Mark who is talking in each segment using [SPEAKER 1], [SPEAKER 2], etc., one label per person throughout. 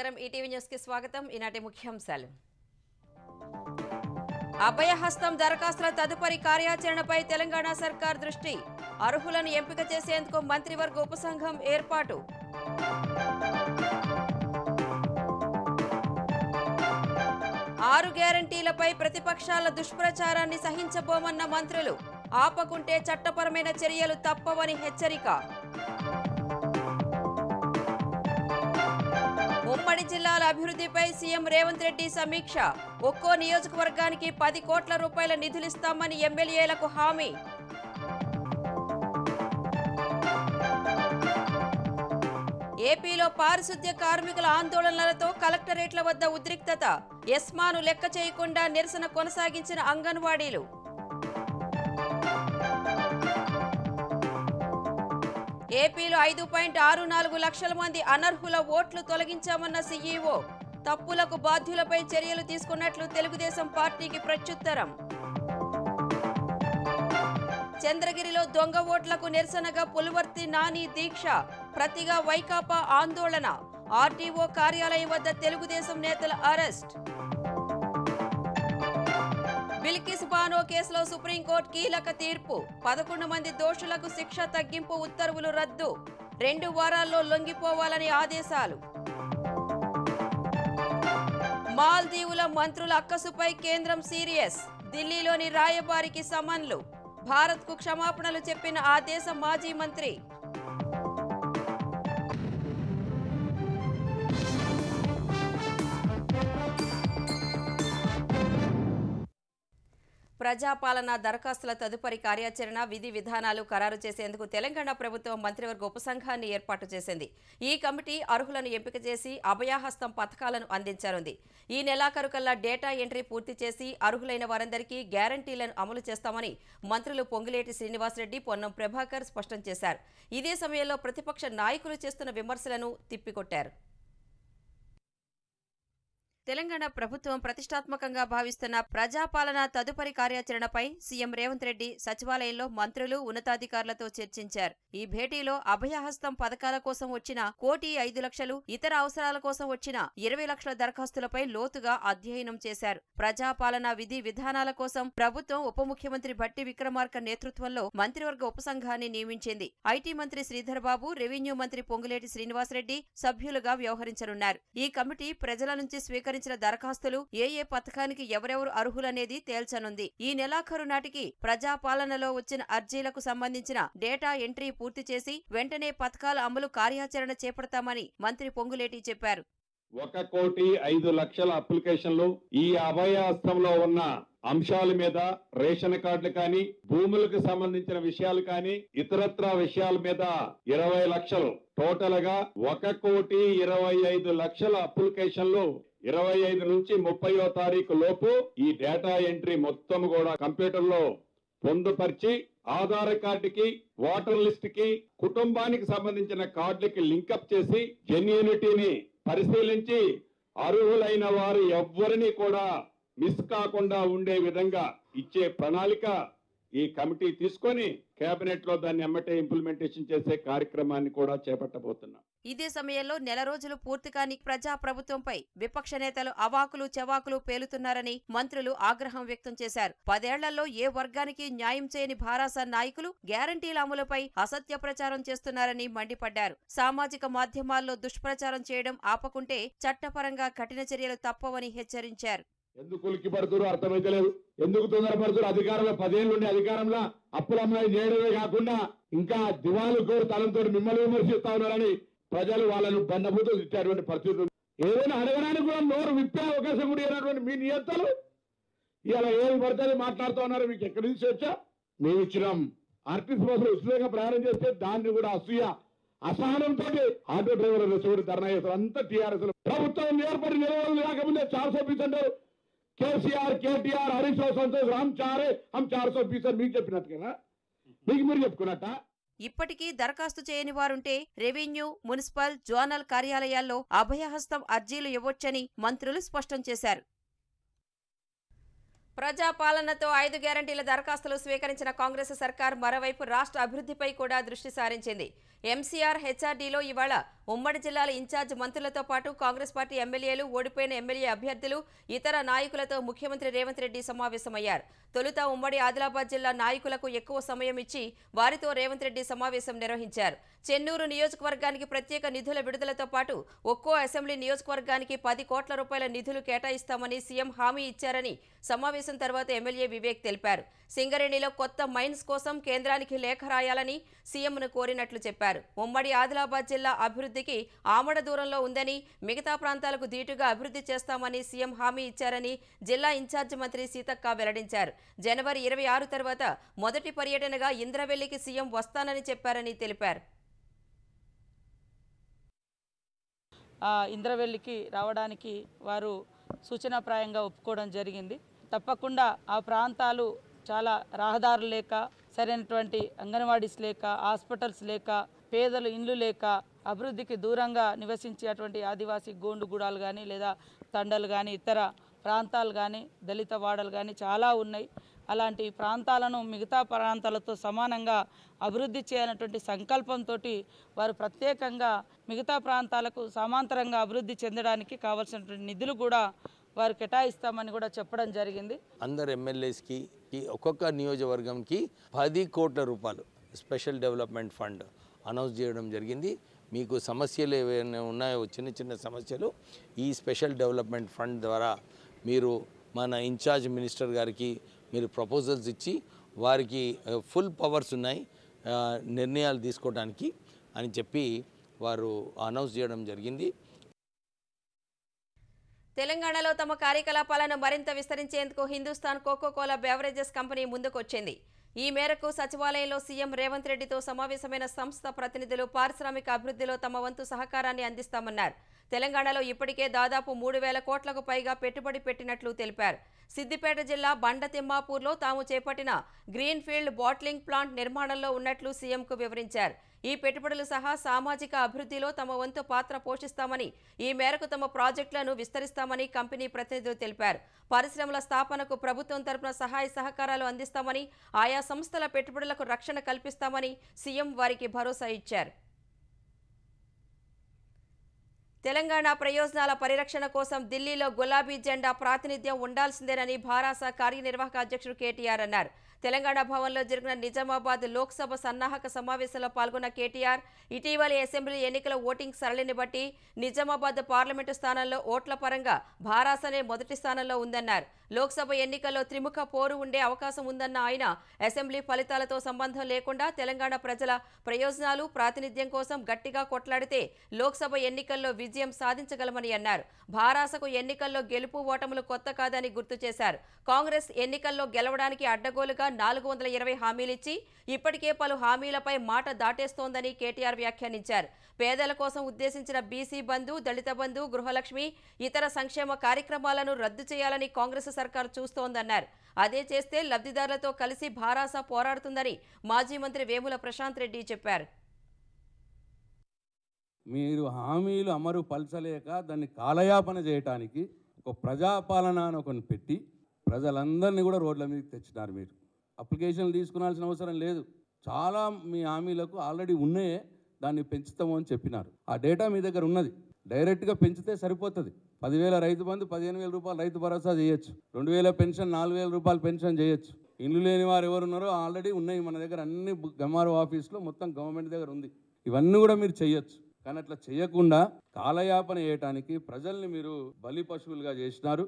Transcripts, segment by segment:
[SPEAKER 1] నమస్కారం ETV news కి స్వాగతం ఈనాటి ముఖ్యాంశాలు అభయహస్తం దరఖాస్తుల తదుపరి కార్యాచరణపై తెలంగాణ సర్కార్ దృష్టి అర్హులను ఎంపిక చేసేందుకు మంత్రివర్గ ఉపసంఘం ఏర్పాటు ఆరు గ్యారంటీలపై ప్రతిపక్షాల దుష్ప్రచారాన్ని సహించబోమన్న మంత్రులు ఆపకుంటే చట్టపరమైన చర్యలు తప్పవని హెచ్చరిక ఉమ్మడి జిల్లాల అభివృద్ధిపై సీఎం రేవంత్ రెడ్డి సమీక్ష ఒక్కో నియోజకవర్గానికి 10 కోట్ల రూపాయల నిధులిస్తామని ఎమ్మెల్యేలకు హామీ ఏపీలో పారిశుద్ధ్య కార్మికుల ఆందోళనలతో కలెక్టరేట్ల వద్ద ఉద్రిక్తత ఎస్మాను లెక్క చేయకుండా నిరసన కొనసాగించిన అంగన్వాడీలు ఏపీలో 5.64 లక్షల మంది అనర్హుల ఓట్లు తొలగించామన్న సీఈఓ తప్పులకు బాధ్యులపై చర్యలు తీసుకున్నట్లు తెలుగుదేశం పార్టీకి ప్రత్యుత్తరం చంద్రగిరిలో దొంగ ఓట్లకు నిరసనగా పులివర్తి నాని దీక్ష ప్రతిగా వైకాపా ఆందోళన ఆర్టీఓ కార్యాలయం వద్ద తెలుగుదేశం నేతల అరెస్ట్ బిల్కిస్ బానో కేసులో సుప్రీంకోర్టు కీలక తీర్పు 11 మంది దోషులకు శిక్ష తగ్గింపు ఉత్తర్వులు రద్దు 2 వారాల్లో లొంగిపోవాలని ఆదేశాలు మాల్దీవుల మంత్రుల అక్కసుపై కేంద్రం సీరియస్ ఢిల్లీలోని రాయబారికి సమన్లు భారత్కు క్షమాపణలు చెప్పిన ఆ దేశ మాజీ మంత్రి ప్రజాపాలన దరఖాస్తుల తదుపరి కార్యాచరణ విధి విధానాలు ఖరారు చేసేందుకు తెలంగాణ ప్రభుత్వం మంత్రివర్గ ఉపసంఘాన్ని ఏర్పాటు చేసింది. ఈ కమిటీ అర్హులను ఎంపిక చేసి అభయహస్తం పథకాలను అందించనుంది. ఈ నెలాఖరుకల్లా డేటా ఎంట్రీ పూర్తి చేసి అర్హులైన వారందరికీ గ్యారంటీలను అమలు చేస్తామని మంత్రులు పొంగులేటి శ్రీనివాసరెడ్డి, పొన్నం ప్రభాకర్ స్పష్టం చేశారు. ఇదే సమయంలో ప్రతిపక్ష నాయకులు చేస్తున్న విమర్శలను తిప్పికొట్టారు. తెలంగాణ ప్రభుత్వం ప్రతిష్టాత్మకంగా భావిస్తున్న ప్రజాపాలన తదుపరి కార్యాచరణపై సీఎం రేవంత్ రెడ్డి సచివాలయంలో మంత్రులు, ఉన్నతాధికారులతో చర్చించారు. ఈ భేటీలో అభయహస్తం పథకాల కోసం వచ్చిన 1,05,00,000, ఇతర అవసరాల కోసం వచ్చిన 20 లక్షల దరఖాస్తులపై లోతుగా అధ్యయనం చేశారు. ప్రజాపాలన విధి విధానాల కోసం ప్రభుత్వం ఉప ముఖ్యమంత్రి భట్టి విక్రమార్క నేతృత్వంలో మంత్రివర్గ ఉపసంఘాన్ని నియమించింది. ఐటీ మంత్రి శ్రీధర్ బాబు, రెవెన్యూ మంత్రి పొంగులేటి శ్రీనివాసరెడ్డి సభ్యులుగా వ్యవహరించనున్నారు. ఈ కమిటీ ప్రజల నుంచి స్వీకరించిన దరఖాస్తులు ఏ పథకానికి ఎవరెవరు అర్హులనేది తేల్చనుంది. ఈ నెలాఖరు నాటికి ప్రజాపాలనలో వచ్చిన అర్జీలకు సంబంధించిన డేటా ఎంట్రీ పూర్తి చేసి వెంటనే పథకాల అమలు కార్యాచరణ చేపడతామని మంత్రి పొంగులేటి చెప్పారు.
[SPEAKER 2] 1,05,00,000 అప్లికేషన్లు ఈ అభయహస్తంలో ఉన్న అంశాల మీద, రేషన్ కార్డులు కానీ, భూములకు సంబంధించిన విషయాలు కానీ, ఇతరత్రా విషయాల మీద 20 లక్షలు, టోటల్ గా 1,25,00,000 అప్లికేషన్లు 25 నుంచి 30వ తారీఖు లోపు ఈ డేటా ఎంట్రీ మొత్తం కూడా కంప్యూటర్ లో పొందుపరిచి ఆధార్ కార్డుకి, ఓటర్ లిస్ట్ కి, కుటుంబానికి సంబంధించిన కార్డులకి లింకప్ చేసి జెన్యూనిటీని పరిశీలించి అర్హులైన వారు ఎవ్వరిని కూడా మిస్ కాకుండా ఉండే విధంగా ఇచ్చే ప్రణాళిక ఈ కమిటీ తీసుకొని కేబినెట్ లో దాన్ని ఎమ్మటే ఇంప్లిమెంటేషన్ చేసే కార్యక్రమాన్ని కూడా చేపట్టబోతున్నాం.
[SPEAKER 1] ఇదే సమయంలో నెల రోజులు పూర్తికాని ప్రజాప్రభుత్వంపై విపక్ష నేతలు అవాకులు చెవాకులు పేలుతున్నారని మంత్రులు ఆగ్రహం వ్యక్తం చేశారు. 10 ఏళ్లలో ఏ వర్గానికి న్యాయం చేయని భారాస నాయకులు గ్యారంటీల అమలుపై అసత్య ప్రచారం చేస్తున్నారని మండిపడ్డారు. సామాజిక మాధ్యమాల్లో దుష్ప్రచారం చేయడం ఆపకుంటే చట్టపరంగా కఠిన చర్యలు తప్పవని హెచ్చరించారు.
[SPEAKER 2] ఎందుకు ఉలిక్కి పడుతున్నారు అర్థమైతే లేదు. ఎందుకు తొందరపడుతున్నారు? అధికారంలో 10 ఏళ్ళు ఉండే అధికారంలో అప్పులమ్మాయి చేయడమే కాకుండా ఇంకా దివాలు కోరు తలంతో మిమ్మల్ని విమర్శిస్తా ఉన్నారని ప్రజలు వాళ్ళను బండబూతులు ఇచ్చేటువంటి పరిస్థితి. ఏదైనా అడగడానికి కూడా నోరు విప్పే అవకాశం కూడా ఇచ్చినటువంటి మీ నియంత్రలు ఇలా ఏమి పడుతుంది మాట్లాడుతూ ఉన్నారు. మీకు ఎక్కడి నుంచి వచ్చా? మేము ఇచ్చినాం. ఆర్టీసీ బస్సులు ఉచితంగా ప్రయాణం చేస్తే దాన్ని కూడా అసూయ, అసహనంతో ఆటో డ్రైవర్లు చూడు ధర్నా చేస్తారు. అంతా టీఆర్ఎస్ ప్రభుత్వం ఏర్పడి నిలవలు కాకముందే 420 కేసీఆర్, కేటీఆర్, హరీష్ రావు, సంతోష్ రామ్ 420 మీకు చెప్పినట్టు కదా, మీకు మీరు చెప్పుకున్నట్ట.
[SPEAKER 1] ఇప్పటికీ దరఖాస్తు చేయని వారుంటే రెవెన్యూ, మున్సిపల్, జోనల్ కార్యాలయాల్లో అభయహస్తం అర్జీలు ఇవ్వొచ్చని మంత్రులు స్పష్టం చేశారు. ప్రజాపాలనతో 5 గ్యారంటీల దరఖాస్తులు స్వీకరించిన కాంగ్రెస్ సర్కార్ మరోవైపు రాష్ట్ర అభివృద్ధిపై కూడా దృష్టి సారించింది. ఎంసీఆర్ హెచ్ఆర్డీలో ఇవాళ ఉమ్మడి జిల్లాల ఇన్ఛార్జ్ మంత్రులతో పాటు కాంగ్రెస్ పార్టీ ఎమ్మెల్యేలు, ఓడిపోయిన ఎమ్మెల్యే అభ్యర్థులు, ఇతర నాయకులతో ముఖ్యమంత్రి రేవంత్ రెడ్డి సమావేశమయ్యారు. తొలుత ఉమ్మడి ఆదిలాబాద్ జిల్లా నాయకులకు ఎక్కువ సమయం ఇచ్చి వారితో రేవంత్ రెడ్డి సమావేశం నిర్వహించారు. చెన్నూరు నియోజకవర్గానికి ప్రత్యేక నిధుల విడుదలతో పాటు ఒక్కో అసెంబ్లీ నియోజకవర్గానికి 10 కోట్ల రూపాయల నిధులు కేటాయిస్తామని సీఎం హామీ ఇచ్చారని సమావేశం తర్వాత ఎమ్మెల్యే వివేక్ తెలిపారు. సింగరేణిలో కొత్త మైన్స్ కోసం కేంద్రానికి లేఖ రాయాలని సీఎంను కోరినట్లు చెప్పారు. ఉమ్మడి ఆదిలాబాద్ జిల్లా అభివృద్ధికి ఆమడ దూరంలో ఉందని, మిగతా ప్రాంతాలకు ధీటుగా అభివృద్ధి చేస్తామని సీఎం హామీ ఇచ్చారని జిల్లా ఇన్ఛార్జ్ మంత్రి సీతక్క వెల్లడించారు. జనవరి 26 తర్వాత మొదటి పర్యటనగా ఇంద్రవెల్లికి సీఎం వస్తానని చెప్పారని తెలిపారు.
[SPEAKER 3] ఇంద్రవెల్లికి రావడానికి వారు సూచనాప్రాయంగా ఒప్పుకోవడం జరిగింది. తప్పకుండా ఆ ప్రాంతాలు చాలా రహదారులు లేక, సరైనటువంటి అంగన్వాడీస్ లేక, హాస్పిటల్స్ లేక, పేదలు ఇండ్లు లేక, అభివృద్ధికి దూరంగా నివసించేటువంటి ఆదివాసీ గోండుగూడాలు కానీ లేదా తండలు కానీ ఇతర ప్రాంతాలు కానీ దళిత వాడలు కానీ చాలా ఉన్నాయి. అలాంటి ప్రాంతాలను మిగతా ప్రాంతాలతో సమానంగా అభివృద్ధి చేయాలన్నటువంటి సంకల్పంతో వారు ప్రత్యేకంగా మిగతా ప్రాంతాలకు సమాంతరంగా అభివృద్ధి చెందడానికి కావాల్సినటువంటి నిధులు కూడా వారు కేటాయిస్తామని కూడా చెప్పడం జరిగింది.
[SPEAKER 4] అందరు ఎమ్మెల్యేస్కి ఒక్కొక్క నియోజకవర్గంకి 10 కోట్ల రూపాయలు స్పెషల్ డెవలప్మెంట్ ఫండ్ అనౌన్స్ చేయడం జరిగింది. మీకు సమస్యలు ఏవైనా ఉన్నాయో చిన్న చిన్న సమస్యలు ఈ స్పెషల్ డెవలప్మెంట్ ఫండ్ ద్వారా మీరు మన ఇన్ఛార్జ్ మినిస్టర్ గారికి మీరు ప్రపోజల్స్ ఇచ్చి వారికి ఫుల్ పవర్స్ ఉన్నాయి నిర్ణయాలు తీసుకోవడానికి అని చెప్పి వారు అనౌన్స్ చేయడం జరిగింది.
[SPEAKER 1] తెలంగాణలో తమ కార్యకలాపాలను మరింత విస్తరించేందుకు హిందుస్థాన్ కోకోకోలా బెవరేజెస్ కంపెనీ ముందుకొచ్చింది. ఈ మేరకు సచివాలయంలో సీఎం రేవంత్ రెడ్డితో సమావేశమైన సంస్థ ప్రతినిధులు పారిశ్రామిక అభివృద్ధిలో తమ వంతు సహకారాన్ని అందిస్తామన్నారు. తెలంగాణలో ఇప్పటికే దాదాపు 3,000 కోట్లకు పైగా పెట్టుబడి పెట్టినట్లు తెలిపారు. సిద్దిపేట జిల్లా బండతిమ్మాపూర్లో తాము చేపట్టిన గ్రీన్ ఫీల్డ్ బాట్లింగ్ ప్లాంట్ నిర్మాణంలో ఉన్నట్లు సీఎంకు వివరించారు. ఈ పెట్టుబడులు సహా సామాజిక అభివృద్ధిలో తమ వంతు పాత్ర పోషిస్తామని, ఈ మేరకు తమ ప్రాజెక్టులను విస్తరిస్తామని కంపెనీ ప్రతినిధులు తెలిపారు. పరిశ్రమల స్థాపనకు ప్రభుత్వం తరపున సహాయ సహకారాలు అందిస్తామని, ఆయా సంస్థల పెట్టుబడులకు రక్షణ కల్పిస్తామని సీఎం వారికి భరోసా ఇచ్చారు. తెలంగాణ ప్రయోజనాల పరిరక్షణ కోసం ఢిల్లీలో గులాబీ జెండా ప్రాతినిధ్యం ఉండాల్సిందేనని భారాస కార్యనిర్వాహక అధ్యక్షుడు కేటీఆర్ అన్నారు. తెలంగాణ భవన్లో జరిగిన నిజామాబాద్ లోక్సభ సన్నాహక సమావేశంలో పాల్గొన్న కేటీఆర్ ఇటీవలి అసెంబ్లీ ఎన్నికల ఓటింగ్ సరళిని బట్టి నిజామాబాద్ పార్లమెంటు స్థానంలో ఓట్ల పరంగా భారాసనే మొదటి స్థానంలో ఉందన్నారు. లోక్సభ ఎన్నికల్లో త్రిముఖ పోరు ఉండే అవకాశం ఉందన్న ఆయన అసెంబ్లీ ఫలితాలతో సంబంధం లేకుండా తెలంగాణ ప్రజల ప్రయోజనాలు ప్రాతినిధ్యం కోసం గట్టిగా కొట్లాడితే లోక్సభ ఎన్నికల్లో విజయం సాధించగలమని అన్నారు. భారాసకు ఎన్నికల్లో గెలుపు ఓటములు కొత్త కాదని గుర్తు చేశారు. కాంగ్రెస్ ఎన్నికల్లో గెలవడానికి అడ్డగోలుగా 420 హామీలిచ్చి ఇప్పటికే పలు హామీలపై మాట దాటేస్తోందని కేటీఆర్ వ్యాఖ్యానించారు. పేదల కోసం ఉద్దేశించిన బీసీ బంధు, దళిత బంధు, గృహలక్ష్మి, ఇతర సంక్షేమ కార్యక్రమాలను రద్దు చేయాలని కాంగ్రెస్ సర్కారు చూస్తోందన్నారు. అదే చేస్తే లబ్ధిదారులతో కలిసి భారాస పోరాడుతుందని మాజీ మంత్రి వేముల ప్రశాంత్ రెడ్డి చెప్పారు.
[SPEAKER 5] మీరు హామీలు అమలు పలచలేక దాన్ని కాలయాపన చేయడానికి ఒక ప్రజాపాలన అని ఒకటి పెట్టి ప్రజలందరినీ కూడా రోడ్ల మీదకి తెచ్చినారు. మీరు అప్లికేషన్లు తీసుకునాల్సిన అవసరం లేదు. చాలా మీ హామీలకు ఆల్రెడీ ఉన్నాయే, దాన్ని పెంచుతాము అని చెప్పినారు. ఆ డేటా మీ దగ్గర ఉన్నది. డైరెక్ట్గా పెంచితే సరిపోతుంది. 10,000 రైతు బంధు, 15,000 రూపాయలు రైతు భరోసా చేయొచ్చు. 2,000 పెన్షన్, 4,000 రూపాయలు పెన్షన్ చేయొచ్చు. ఇల్లు లేని వారు ఎవరున్నారో ఆల్రెడీ ఉన్నాయి మన దగ్గర. అన్ని ఎంఆర్ఓ ఆఫీస్లో మొత్తం గవర్నమెంట్ దగ్గర ఉంది. ఇవన్నీ కూడా మీరు చేయొచ్చు. కానీ అట్లా చేయకుండా కాలయాపన చేయడానికి ప్రజల్ని మీరు బలి పశువులుగా చేసినారు.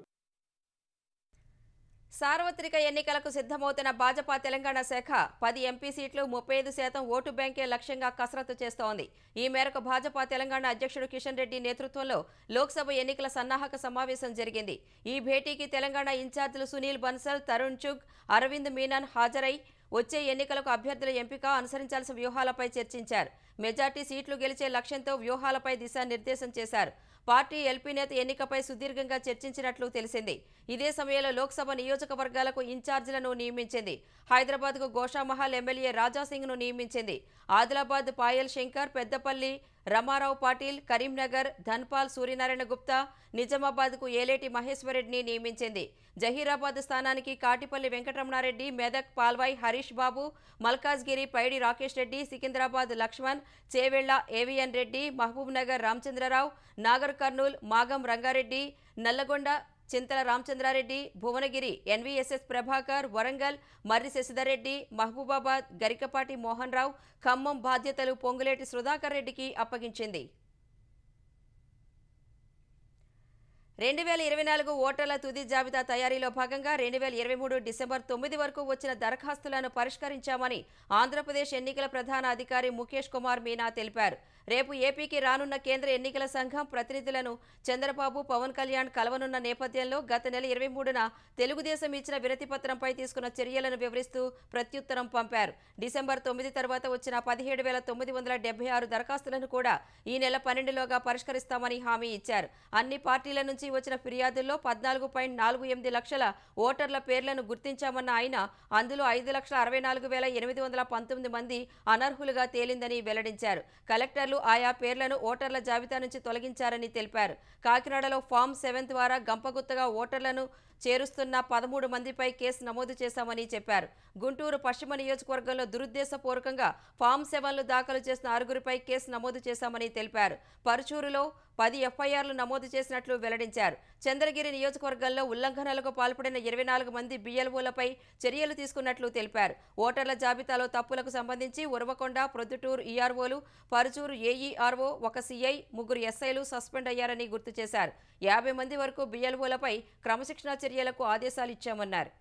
[SPEAKER 1] సార్వత్రిక ఎన్నికలకు సిద్ధమవుతున్న భాజపా తెలంగాణ శాఖ 10 ఎంపీ సీట్లు 35% ఓటు బ్యాంకే లక్ష్యంగా కసరత్తు చేస్తోంది. ఈ మేరకు భాజపా తెలంగాణ అధ్యక్షుడు కిషన్ రెడ్డి నేతృత్వంలో లోక్సభ ఎన్నికల సన్నాహక సమావేశం జరిగింది. ఈ భేటీకి తెలంగాణ ఇన్ఛార్జీలు సునీల్ బన్సల్, తరుణ్ చుగ్, అరవింద్ మీనన్ హాజరై వచ్చే ఎన్నికలకు అభ్యర్థుల ఎంపిక, అనుసరించాల్సిన వ్యూహాలపై చర్చించారు. మెజార్టీ సీట్లు గెలిచే లక్ష్యంతో వ్యూహాలపై దిశానిర్దేశం చేశారు. పార్టీ ఎల్పీ నేత ఎన్నికపై సుదీర్ఘంగా చర్చించినట్లు తెలిసింది. ఇదే సమయంలో లోక్సభ నియోజకవర్గాలకు ఇన్ఛార్జీలను నియమించింది. హైదరాబాద్కు గోషామహల్ ఎమ్మెల్యే రాజాసింగ్ను నియమించింది. ఆదిలాబాద్ పాయల్ శంకర్, పెద్దపల్లి రమారావు పాటిల్, కరీంనగర్ ధన్పాల్ సూర్యనారాయణ గుప్తా, నిజామాబాద్కు ఏలేటి మహేశ్వరరెడ్డిని నియమించింది. జహీరాబాద్ స్థానానికి కాటిపల్లి వెంకటరమణారెడ్డి, మెదక్ పాల్వాయ్ హరీష్ బాబు, మల్కాజ్గిరి పైడి రాకేష్ రెడ్డి, సికింద్రాబాద్ లక్ష్మణ్, చేవెళ్ల ఏవిఎన్ రెడ్డి, మహబూబ్ నగర్ రామచంద్రరావు, నాగర్ కర్నూల్ మాగం రంగారెడ్డి, నల్లగొండ చింతల రామచంద్రారెడ్డి, భువనగిరి ఎన్వీఎస్ఎస్ ప్రభాకర్, వరంగల్ మర్రి శశిధర్రెడ్డి, మహబూబాబాద్ గరికపాటి మోహన్ రావు, ఖమ్మం బాధ్యతలు పొంగులేటి సుధాకర్ రెడ్డికి అప్పగించింది. 2024 ఓటర్ల తుది జాబితా తయారీలో భాగంగా 2023 డిసెంబర్ 9 వరకు వచ్చిన దరఖాస్తులను పరిష్కరించామని ఆంధ్రప్రదేశ్ ఎన్నికల ప్రధాన అధికారి ముఖేష్ కుమార్ మీనా తెలిపారు. రేపు ఏపీకి రానున్న కేంద్ర ఎన్నికల సంఘం ప్రతినిధులను చంద్రబాబు, పవన్ కళ్యాణ్ కలవనున్న నేపథ్యంలో గత నెల 23న తెలుగుదేశం ఇచ్చిన వినతి పత్రంపై తీసుకున్న చర్యలను వివరిస్తూ ప్రత్యుత్తరం పంపారు. డిసెంబర్ 9 తర్వాత వచ్చిన 17,976 దరఖాస్తులను కూడా ఈ నెల 12లోగా పరిష్కరిస్తామని హామీ ఇచ్చారు. అన్ని పార్టీల నుంచి వచ్చిన ఫిర్యాదుల్లో 14.48 లక్షల ఓటర్ల పేర్లను గుర్తించామన్న ఆయన అందులో 5,64,819 మంది అనర్హులుగా తేలిందని వెల్లడించారు. కలెక్టర్లు ఆయా పేర్లను ఓటర్ల జాబితా నుంచి తొలగించారని తెలిపారు. కాకినాడలో ఫామ్ 7 ద్వారా గంపగుత్తగా ఓటర్లను చేరుస్తున్న 13 మందిపై కేసు నమోదు చేశామని చెప్పారు. గుంటూరు పశ్చిమ నియోజకవర్గంలో దురుద్దేశపూర్వకంగా ఫామ్ 7లు దాఖలు చేసిన 6గురిపై కేసు నమోదు చేశామని తెలిపారు. పరుచూరులో 10 ఎఫ్ఐఆర్లు నమోదు చేసినట్లు వెల్లడించారు. చంద్రగిరి నియోజకవర్గంలో ఉల్లంఘనలకు పాల్పడిన 24 మంది బిఎల్ఓలపై చర్యలు తీసుకున్నట్లు తెలిపారు. ఓటర్ల జాబితాలో తప్పులకు సంబంధించి ఉరవకొండ, ప్రొద్దుటూరు ఈఆర్ఓలు, పరుచూరు ఏఈఆర్ఓ, 1 సిఐ, 3 ఎస్ఐలు సస్పెండ్ అయ్యారని గుర్తు చేశారు. 50 మంది వరకు బిఎల్ఓలపై క్రమశిక్షణా చర్యలకు ఆదేశాలు ఇచ్చామన్నారు.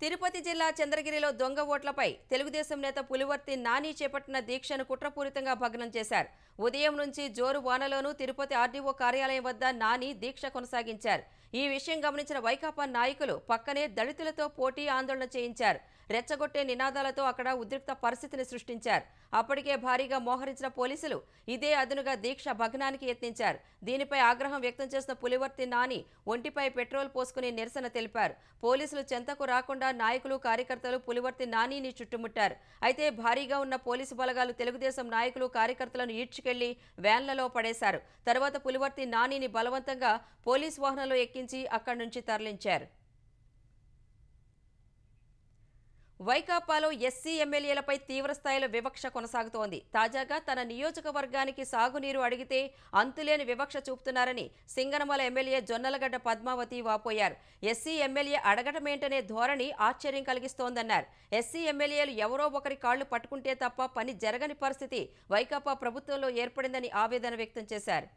[SPEAKER 1] తిరుపతి జిల్లా చంద్రగిరిలో దొంగ ఓట్లపై తెలుగుదేశం నేత పులివర్తి నాని చేపట్టిన దీక్షను కుట్రపూరితంగా భగ్నం చేశారు. ఉదయం నుంచి జోరు వానలోనూ తిరుపతి ఆర్డీఓ కార్యాలయం వద్ద నాని దీక్ష కొనసాగించారు. ఈ విషయం గమనించిన వైకాపా నాయకులు పక్కనే దళితులతో పోటీ ఆందోళన చేయించారు. రెచ్చగొట్టే నినాదాలతో అక్కడ ఉద్రిక్త పరిస్థితిని సృష్టించారు. అప్పటికే భారీగా మోహరించిన పోలీసులు ఇదే అదునుగా దీక్ష భగ్నానికి యత్నించారు. దీనిపై ఆగ్రహం వ్యక్తం చేసిన పులివర్తి నాని ఒంటిపై పెట్రోల్ పోసుకుని నిరసన తెలిపారు. పోలీసులు చెంతకు రాకుండా నాయకులు, కార్యకర్తలు పులివర్తి నానిని చుట్టుముట్టారు. అయితే భారీగా ఉన్న పోలీసు బలగాలు తెలుగుదేశం నాయకులు, కార్యకర్తలను ఈడ్చుకెళ్లి వ్యాన్లలో పడేశారు. తర్వాత పులివర్తి నానిని బలవంతంగా పోలీసు వాహనంలో ఎక్కించి అక్కడి నుంచి తరలించారు. వైకాపాలో ఎస్సీ ఎమ్మెల్యేలపై తీవ్రస్థాయిలో వివక్ష కొనసాగుతోంది. తాజాగా తన నియోజకవర్గానికి సాగునీరు అడిగితే అంతులేని వివక్ష చూపుతున్నారని సింగనమల ఎమ్మెల్యే జొన్నలగడ్డ పద్మావతి వాపోయారు. ఎస్సీ ఎమ్మెల్యే అడగటమేంటనే ధోరణి ఆశ్చర్యం కలిగిస్తోందన్నారు. ఎస్సీ ఎమ్మెల్యేలు ఎవరో ఒకరి కాళ్లు పట్టుకుంటే తప్ప పని జరగని పరిస్థితి వైకాపా ప్రభుత్వంలో ఏర్పడిందని ఆవేదన వ్యక్తం చేశారు.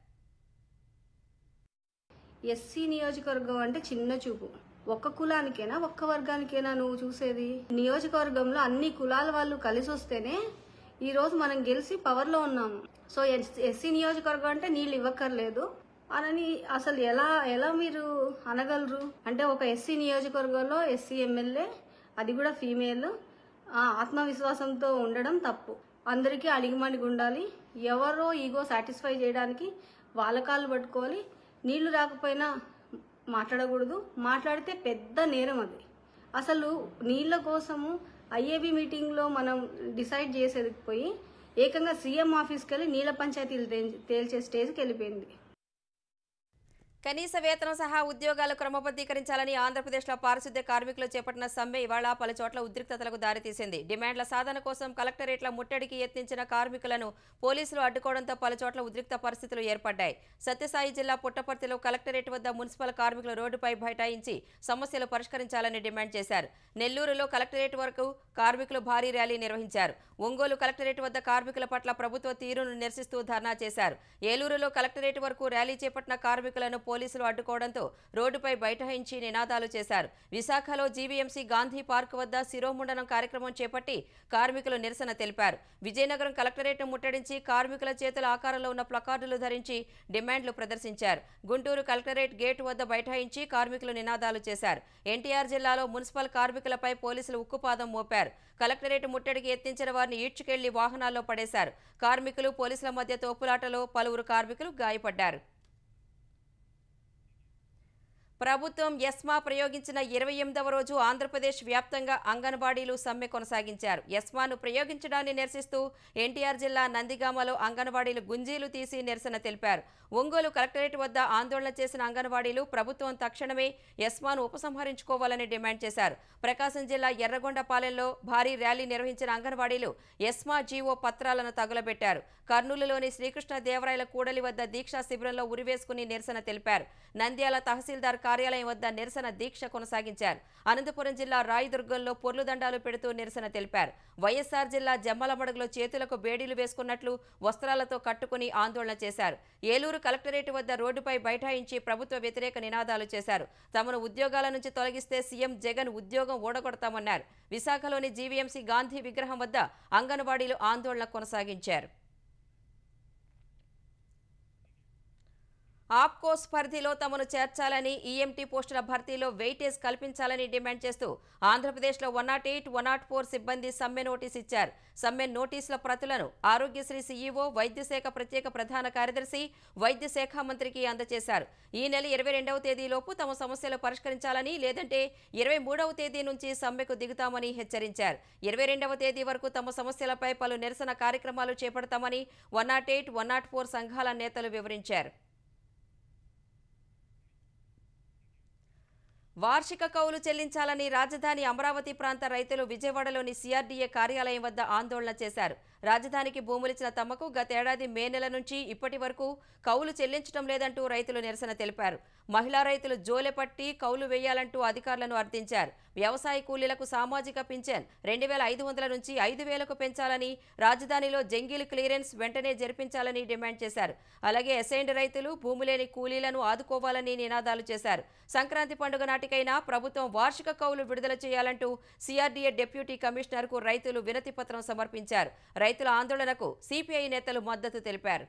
[SPEAKER 6] ఎస్సీ నియోజకవర్గం అంటే చిన్న చూపు. ఒక్క కులానికేనా, ఒక్క వర్గానికేనా నువ్వు చూసేది? నియోజకవర్గంలో అన్ని కులాల వాళ్ళు కలిసి వస్తేనే ఈరోజు మనం గెలిచి పవర్లో ఉన్నాము. సో ఎస్సీ నియోజకవర్గం అంటే నీళ్ళు ఇవ్వక్కర్లేదు అని అసలు ఎలా మీరు అనగలరు? అంటే ఒక ఎస్సీ నియోజకవర్గంలో ఎస్సీ ఎమ్మెల్యే, అది కూడా ఫీమేల్, ఆత్మవిశ్వాసంతో ఉండడం తప్పు. అందరికీ అడిగిమడిగి ఉండాలి. ఎవరో ఈగో సాటిస్ఫై చేయడానికి వాళ్ళ కాళ్ళు పట్టుకోవాలి. నీళ్లు రాకపోయినా మాట్లాడకూడదు. మాట్లాడితే పెద్ద నేరం అది. అసలు నీళ్ల కోసము ఐఏబీ మీటింగ్లో మనం డిసైడ్ చేసేది పోయి ఏకంగా సీఎం ఆఫీస్కి వెళ్ళి నీళ్ల పంచాయతీలు తేల్చే స్టేజ్కి వెళ్ళిపోయింది.
[SPEAKER 1] కనీస వేతనం సహా ఉద్యోగాలు క్రమబద్ధీకరించాలని ఆంధ్రప్రదేశ్లో పారిశుద్ధ్య కార్మికులు చేపట్టిన సమ్మె ఇవాళ పలు చోట్ల ఉద్రిక్తతలకు దారితీసింది. డిమాండ్ల సాధన కోసం కలెక్టరేట్ల ముట్టడికి యత్నించిన కార్మికులను పోలీసులు అడ్డుకోవడంతో పలు చోట్ల ఉద్రిక్త పరిస్థితులు ఏర్పడ్డాయి. సత్యసాయి జిల్లా పుట్టపర్తిలో కలెక్టరేట్ వద్ద మున్సిపల్ కార్మికులు రోడ్డుపై బైఠాయించి సమస్యలు పరిష్కరించాలని డిమాండ్ చేశారు. నెల్లూరులో కలెక్టరేట్ వరకు కార్మికులు భారీ ర్యాలీ నిర్వహించారు. ఒంగోలు కలెక్టరేట్ వద్ద కార్మికుల పట్ల ప్రభుత్వ తీరును నిరసిస్తూ ధర్నా చేశారు. ఏలూరులో కలెక్టరేట్ వరకు ర్యాలీ చేపట్టిన కార్మికులను పోలీసులు అడ్డుకోవడంతో రోడ్డుపై బైఠాయించి నినాదాలు చేశారు. విశాఖలో జీవీఎంసీ గాంధీ పార్క్ వద్ద శిరోముండనం కార్యక్రమం చేపట్టి కార్మికులు నిరసన తెలిపారు. విజయనగరం కలెక్టరేట్ను ముట్టడించి కార్మికుల చేతుల ఆకారంలో ఉన్న ప్లకార్డులు ధరించి డిమాండ్లు ప్రదర్శించారు. గుంటూరు కలెక్టరేట్ గేటు వద్ద బైఠాయించి కార్మికులు నినాదాలు చేశారు. ఎన్టీఆర్ జిల్లాలో మున్సిపల్ కార్మికులపై పోలీసులు ఉక్కుపాదం మోపారు. కలెక్టరేట్ ముట్టడికి యత్నించిన వారిని ఈడ్చుకెళ్లి వాహనాల్లో పడేశారు. కార్మికులు, పోలీసుల మధ్య తోపులాటలో పలువురు కార్మికులు గాయపడ్డారు. ప్రభుత్వం ఎస్మా ప్రయోగించిన 28వ రోజు ఆంధ్రప్రదేశ్ వ్యాప్తంగా అంగన్వాడీలు సమ్మె కొనసాగించారు. ఎస్మాను ప్రయోగించడాన్ని నిరసిస్తూ ఎన్టీఆర్ జిల్లా నందిగామలో అంగన్వాడీలు గుంజీలు తీసి నిరసన తెలిపారు. ఒంగోలు కలెక్టరేట్ వద్ద ఆందోళన చేసిన అంగన్వాడీలు ప్రభుత్వం తక్షణమే ఎస్మాను ఉపసంహరించుకోవాలని డిమాండ్ చేశారు. ప్రకాశం జిల్లా ఎర్రగొండపాలెంలో భారీ ర్యాలీ నిర్వహించిన అంగన్వాడీలు ఎస్మా జీవో పత్రాలను తగులబెట్టారు. కర్నూలులోని శ్రీకృష్ణదేవరాయల కూడలి వద్ద దీక్షా శిబిరంలో ఉరివేసుకుని నిరసన తెలిపారు. నంద్యాల తహసీల్దార్ కార్యాలయం వద్ద నిరసన దీక్ష కొనసాగించారు. అనంతపురం జిల్లా రాయదుర్గంలో పొర్లుదండాలు పెడుతూ నిరసన తెలిపారు. వైఎస్ఆర్ జిల్లా జమ్మలమడుగులో చేతులకు బేడీలు వేసుకున్నట్లు వస్త్రాలతో కట్టుకుని ఆందోళన చేశారు. ఏలూరు కలెక్టరేట్ వద్ద రోడ్డుపై బైఠాయించి ప్రభుత్వ వ్యతిరేక నినాదాలు చేశారు. తమను ఉద్యోగాల నుంచి తొలగిస్తే సీఎం జగన్ ఉద్యోగం ఊడగొడతామన్నారు. విశాఖలోని జీవీఎంసీ గాంధీ విగ్రహం వద్ద అంగన్వాడీలు ఆందోళన కొనసాగించారు. ఆప్కోస్ పరిధిలో తమను చేర్చాలని, ఈఎంటీ పోస్టుల భర్తీలో వెయిటేజ్ కల్పించాలని డిమాండ్ చేస్తూ ఆంధ్రప్రదేశ్లో 108, 104 సిబ్బంది సమ్మె నోటీస్ ఇచ్చారు. సమ్మె నోటీసుల ప్రతులను ఆరోగ్యశ్రీ సీఈఓ, వైద్యశాఖ ప్రత్యేక ప్రధాన కార్యదర్శి, వైద్య శాఖ మంత్రికి అందజేశారు. ఈ నెల 22వ తేదీలోపు తమ సమస్యలు పరిష్కరించాలని, లేదంటే 23వ తేదీ నుంచి సమ్మెకు దిగుతామని హెచ్చరించారు. 22వ తేదీ వరకు తమ సమస్యలపై పలు నిరసన కార్యక్రమాలు చేపడతామని 108, 104 సంఘాల నేతలు వివరించారు. వార్షిక కౌలు చెల్లించాలని రాజధాని అమరావతి ప్రాంత రైతులు విజయవాడలోని సిఆర్డీఏ కార్యాలయం వద్ద ఆందోళన చేశారు. రాజధానికి భూములిచ్చిన తమకు గతేడాది మే నెల నుంచి ఇప్పటి వరకు కౌలు చెల్లించడం లేదంటూ రైతులు నిరసన తెలిపారు. మహిళా రైతులు జోలెపట్టి కౌలు వేయాలంటూ అధికారులను అర్థించారు. వ్యవసాయ కూలీలకు సామాజిక పింఛన్ 2500 నుంచి 5000కు పెంచాలని, రాజధానిలో జంగిల్ క్లియరెన్స్ వెంటనే జరిపించాలని డిమాండ్ చేశారు. అలాగే అసైన్డ్ రైతులు, భూములేని కూలీలను ఆదుకోవాలని నినాదాలు చేశారు. సంక్రాంతి పండుగ నాటికైనా ప్రభుత్వం వార్షిక కౌలు విడుదల చేయాలంటూ సిఆర్డీఏ డిప్యూటీ కమిషనర్కు రైతులు వినతి పత్రం సమర్పించారు. రైతుల ఆందోళనకు సిపిఐ నేతలు మద్దతు తెలిపారు.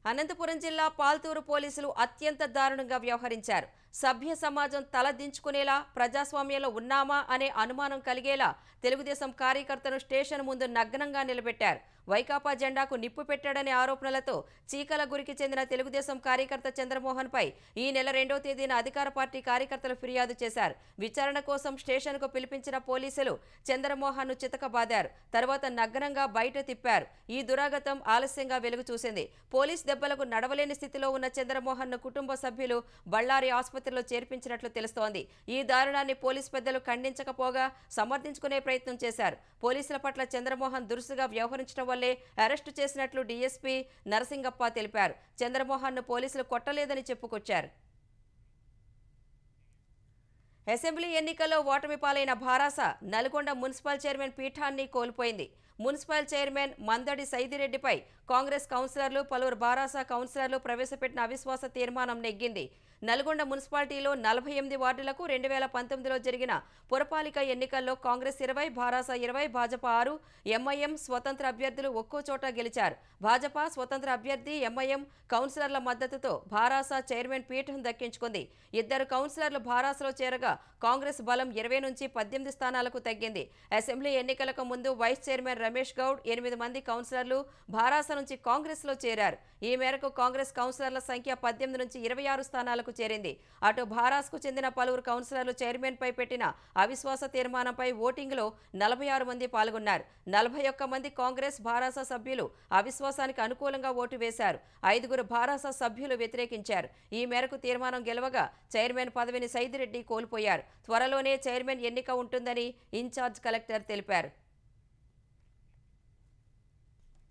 [SPEAKER 1] అనంతపురం జిల్లా పాల్తూరు పోలీసులు అత్యంత దారుణంగా వ్యవహరించారు. సభ్య సమాజం తలదించుకునేలా, ప్రజాస్వామ్యంలో ఉన్నామా అనే అనుమానం కలిగేలా తెలుగుదేశం కార్యకర్తను స్టేషన్ ముందు నగ్నంగా నిలబెట్టారు. వైకాపా జెండాకు నిప్పు పెట్టాడనే ఆరోపణలతో చీకలగురికి చెందిన తెలుగుదేశం కార్యకర్త చంద్రమోహన్ పై ఈ నెల 2వ తేదీన అధికార పార్టీ కార్యకర్తలు ఫిర్యాదు చేశారు. విచారణ కోసం స్టేషన్కు పిలిపించిన పోలీసులు చంద్రమోహన్ ను చితకబాదారు. తర్వాత నగ్నంగా బయట తిప్పారు. ఈ దురాగతం ఆలస్యంగా వెలుగు చూసింది. పోలీస్ దెబ్బలకు నడవలేని స్థితిలో ఉన్న చంద్రమోహన్ ను కుటుంబ సభ్యులు బళ్ళారి ఆసుపత్రిలో చేర్పించినట్లు తెలుస్తోంది. ఈ దారుణాన్ని పోలీసు పెద్దలు ఖండించకపోగా సమర్థించుకునే ప్రయత్నం చేశారు. పోలీసుల పట్ల చంద్రమోహన్ దురుసుగా వ్యవహరించడం వల్లే అరెస్టు చేసినట్లు డీఎస్పీ నరసింగప్ప తెలిపారు. చంద్రమోహన్ ను పోలీసులు కొట్టలేదని చెప్పుకొచ్చారు. అసెంబ్లీ ఎన్నికల్లో ఓటమి పాలైన భారాస నల్గొండ మున్సిపల్ చైర్మన్ పీఠాన్ని కోల్పోయింది. మున్సిపల్ చైర్మన్ మందడి సైదిరెడ్డిపై కాంగ్రెస్ కౌన్సిలర్లు, పలువురు భారాస కౌన్సిలర్లు ప్రవేశపెట్టిన అవిశ్వాస తీర్మానం నెగ్గింది. నల్గొండ మున్సిపాలిటీలో 48 వార్డులకు 2019లో జరిగిన పురపాలిక ఎన్నికల్లో కాంగ్రెస్ 20, భారాస 20, భాజపా 6, ఎంఐఎం స్వతంత్ర అభ్యర్థులు ఒక్కో చోట గెలిచారు. భాజపా స్వతంత్ర అభ్యర్థి, ఎంఐఎం కౌన్సిలర్ల మద్దతుతో భారాస చైర్మన్ పీఠం దక్కించుకుంది. 2 కౌన్సిలర్లు భారాసలో చేరగా కాంగ్రెస్ బలం 20 నుంచి 18 స్థానాలకు తగ్గింది. అసెంబ్లీ ఎన్నికలకు ముందు వైస్ చైర్మన్ రమేష్ గౌడ్ 8 మంది కౌన్సిలర్లు భారాస నుంచి కాంగ్రెస్లో చేరారు. ఈ మేరకు కాంగ్రెస్ కౌన్సిలర్ల సంఖ్య 18 నుంచి 26 స్థానాలకు చేరింది. అటు భారాస్కు చెందిన పలువురు కౌన్సిలర్లు చైర్మన్ పై పెట్టిన అవిశ్వాస తీర్మానంపై ఓటింగ్లో 46 మంది పాల్గొన్నారు. 41 మంది కాంగ్రెస్, భారాస సభ్యులు అవిశ్వాసానికి అనుకూలంగా ఓటు వేశారు. 5 భారాస సభ్యులు వ్యతిరేకించారు. ఈ మేరకు తీర్మానం గెలవగా చైర్మన్ పదవిని సైదిరెడ్డి కోల్పోయారు. త్వరలోనే చైర్మన్ ఎన్నిక ఉంటుందని ఇన్ఛార్జ్ కలెక్టర్ తెలిపారు.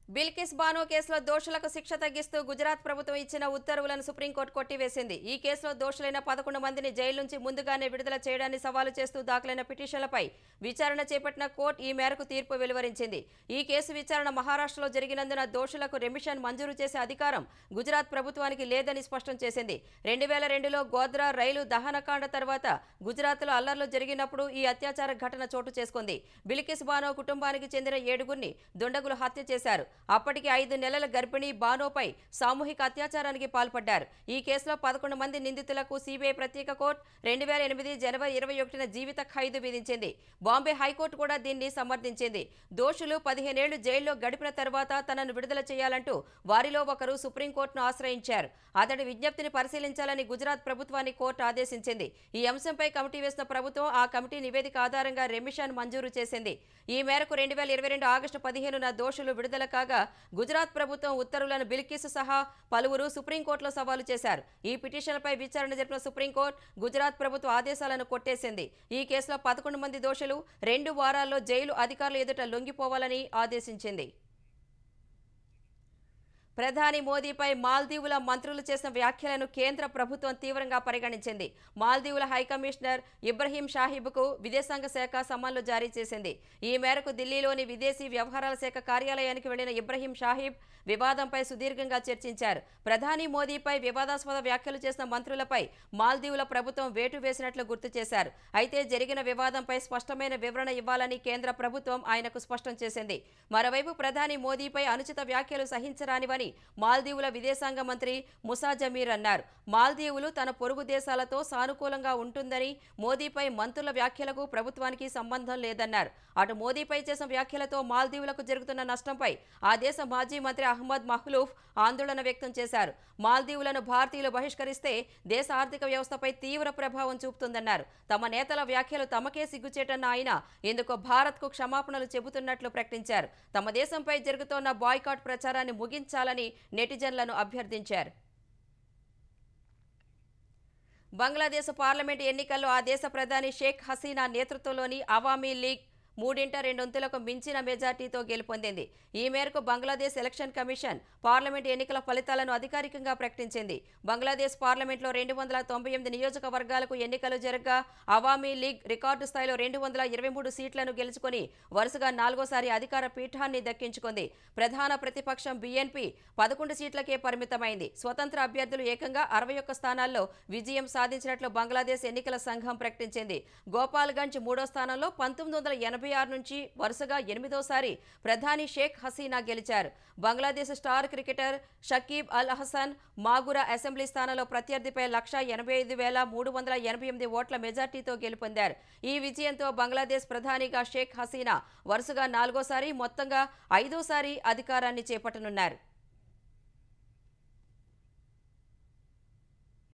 [SPEAKER 1] బిల్కిస్ బానో కేసులో దోషులకు శిక్ష తగ్గిస్తూ గుజరాత్ ప్రభుత్వం ఇచ్చిన ఉత్తర్వులను సుప్రీంకోర్టు కొట్టివేసింది. ఈ కేసులో దోషులైన 11 మందిని జైలు నుంచి ముందుగానే విడుదల చేయడాన్ని సవాలు చేస్తూ దాఖలైన పిటిషన్లపై విచారణ చేపట్టిన కోర్టు ఈ మేరకు తీర్పు వెలువరించింది. ఈ కేసు విచారణ మహారాష్ట్రలో జరిగినందున దోషులకు రెమిషన్ మంజూరు చేసే అధికారం గుజరాత్ ప్రభుత్వానికి లేదని స్పష్టం చేసింది. 2002లో గోద్రా రైలు దహనకాండ తర్వాత గుజరాత్లో అల్లర్లు జరిగినప్పుడు ఈ అత్యాచార ఘటన చోటు చేసుకుంది. బిల్కిస్ బానో కుటుంబానికి చెందిన 7గురిని దుండగులు హత్య చేశారు. అప్పటికి 5 నెలల గర్భిణీ బానోపై సామూహిక అత్యాచారానికి పాల్పడ్డారు. ఈ కేసులో 11 మంది నిందితులకు సిబిఐ ప్రత్యేక కోర్టు 2008 జనవరి 21న జీవిత ఖైదు విధించింది. బాంబే హైకోర్టు కూడా దీన్ని సమర్థించింది. దోషులు 15 ఏళ్లు జైల్లో గడిపిన తర్వాత తనను విడుదల చేయాలంటూ వారిలో ఒకరు సుప్రీంకోర్టును ఆశ్రయించారు. అతడి విజ్ఞప్తిని పరిశీలించాలని గుజరాత్ ప్రభుత్వాన్ని కోర్టు ఆదేశించింది. ఈ అంశంపై కమిటీ వేసిన ప్రభుత్వం ఆ కమిటీ నివేదిక ఆధారంగా రెమిషన్ మంజూరు చేసింది. ఈ మేరకు 2022 ఆగస్టు 15న దోషులు విడుదల కాగా గుజరాత్ ప్రభుత్వం ఉత్తర్వులను బిల్కిస్ సహా పలువురు సుప్రీంకోర్టులో సవాలు చేశారు. ఈ పిటిషన్లపై విచారణ జరిపిన సుప్రీంకోర్టు గుజరాత్ ప్రభుత్వ ఆదేశాలను కొట్టేసింది. ఈ కేసులో 11 మంది దోషులు 2 వారాల్లో జైలు అధికారుల ఎదుట లొంగిపోవాలని ఆదేశించింది. ప్రధాని మోదీపై మాల్దీవుల మంత్రులు చేసిన వ్యాఖ్యలను కేంద్ర ప్రభుత్వం తీవ్రంగా పరిగణించింది. మాల్దీవుల హైకమిషనర్ ఇబ్రహీం షాహిబ్కు విదేశాంగ శాఖ సమన్లు జారీ చేసింది. ఈ మేరకు ఢిల్లీలోని విదేశీ వ్యవహారాల శాఖ కార్యాలయానికి వెళ్లిన ఇబ్రహీం షాహిబ్ వివాదంపై సుదీర్ఘంగా చర్చించారు. ప్రధాని మోదీపై వివాదాస్పద వ్యాఖ్యలు చేసిన మంత్రులపై మాల్దీవుల ప్రభుత్వం వేటు వేసినట్లు గుర్తు చేశారు. అయితే జరిగిన వివాదంపై స్పష్టమైన వివరణ ఇవ్వాలని కేంద్ర ప్రభుత్వం ఆయనకు స్పష్టం చేసింది. మరోవైపు ప్రధాని మోదీపై అనుచిత వ్యాఖ్యలు సహించరానివని మాల్దీవుల విదేశాంగ మంత్రి ముసా జమీర్ అన్నారు. మాల్దీవులు తన పొరుగు దేశాలతో సానుకూలంగా ఉంటుందని, మోదీపై మంత్రుల వ్యాఖ్యలకు ప్రభుత్వానికి సంబంధం లేదన్నారు. అటు మోదీపై చేసిన వ్యాఖ్యలతో మాల్దీవులకు జరుగుతున్న నష్టంపై ఆ దేశ మాజీ మంత్రి అహ్మద్ మహ్లూఫ్ ఆందోళన వ్యక్తం చేశారు. మాల్దీవులను భారతీయులు బహిష్కరిస్తే దేశ ఆర్థిక వ్యవస్థపై తీవ్ర ప్రభావం చూపుతుందన్నారు. తమ నేతల వ్యాఖ్యలు తమకే సిగ్గుచేటన్న ఆయన ఇందుకు భారత్కు క్షమాపణలు చెబుతున్నట్లు ప్రకటించారు. తమ దేశంపై జరుగుతోన్న బాయ్కాట్ ప్రచారాన్ని ముగించాలని నెటిజన్లను అభ్యర్థించారు. బంగ్లాదేశ్ పార్లమెంట్ ఎన్నికల్లో ఆ దేశ ప్రధాని షేక్ హసీనా నేతృత్వంలోని అవామీ లీగ్ 3/2 మించిన మెజార్టీతో గెలుపొందింది. ఈ మేరకు బంగ్లాదేశ్ ఎలక్షన్ కమిషన్ పార్లమెంట్ ఎన్నికల ఫలితాలను అధికారికంగా ప్రకటించింది. బంగ్లాదేశ్ పార్లమెంట్లో 298 నియోజకవర్గాలకు ఎన్నికలు జరగగా అవామీ లీగ్ రికార్డు స్థాయిలో 223 సీట్లను గెలుచుకుని వరుసగా 4వసారి అధికార పీఠాన్ని దక్కించుకుంది. ప్రధాన ప్రతిపక్షం బీఎన్పీ 11 సీట్లకే పరిమితమైంది. స్వతంత్ర అభ్యర్థులు ఏకంగా 61 స్థానాల్లో విజయం సాధించినట్లు బంగ్లాదేశ్ ఎన్నికల సంఘం ప్రకటించింది. గోపాల్గంజ్ 3వ స్థానంలో 1986 నుంచి వరుసగా 8వసారి ప్రధాని షేక్ హసీనా గెలిచారు. బంగ్లాదేశ్ స్టార్ క్రికెటర్ షకీబ్ అల్ హసన్ మాగురా అసెంబ్లీ స్థానంలో ప్రత్యర్థిపై 185,388 ఓట్ల మెజార్టీతో గెలుపొందారు. ఈ విజయంతో బంగ్లాదేశ్ ప్రధానిగా షేక్ హసీనా వరుసగా 4వసారి, మొత్తంగా 5వసారి అధికారాన్ని చేపట్టనున్నారు.